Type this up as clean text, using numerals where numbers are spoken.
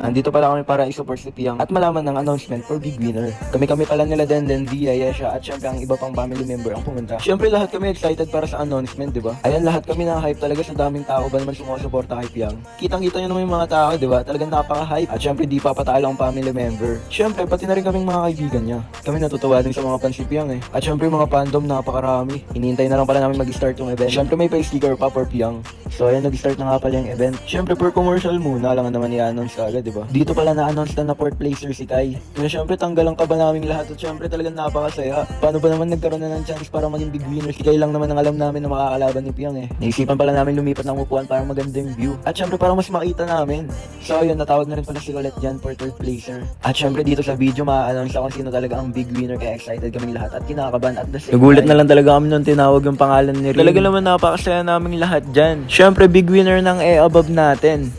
Andito pala kami para i-support si Piang at malaman ng announcement for big winner. Kami pala nila Denden, Via, Yesha at syempre ang iba pang family member ang pumunta. Syempre lahat kami excited para sa announcement, di ba? Ayan, lahat kami na-hype talaga sa daming tao ba naman sumusuporta kay Piang. Kitang-kita nyo naman yung mga tao, di ba? Talagang napaka-hype. At syempre di papatalo ang family member. Syempre pati na rin kaming mga kaibigan niya. Kami natutuwa din sa mga fans si Piang eh. At syempre mga fandom napakarami. Hinihintay na lang pala namin mag-start yung event. Syempre may face sticker pa for Piang. So ayan, nag-start na nga pala yung event. Syempre per commercial muna lang naman i-announce agad, di ba? Dito pala na-announce na 4th placer si Kai. Kaya syempre tanggal ang kaba naming lahat at syempre talagang napakasaya. Paano ba naman nagkaroon na ng chance para maging big winner? Si Kai lang naman ang alam namin na makakalaban ni Piang eh. Naisipan pala namin lumipat ng upuan para maganda yung view. At syempre para mas makita namin. So ayun, natawag na rin pala si Colette dyan for 3rd placer. At syempre dito sa video ma-announce kung sino talaga ang big winner, kaya excited kaming lahat at kinakabahan at the same Nagulat time. na lang talaga kami nung tinawag yung pangalan ni Rin. Talaga naman napakasaya naming lahat dyan. Syempre big winner ng above natin.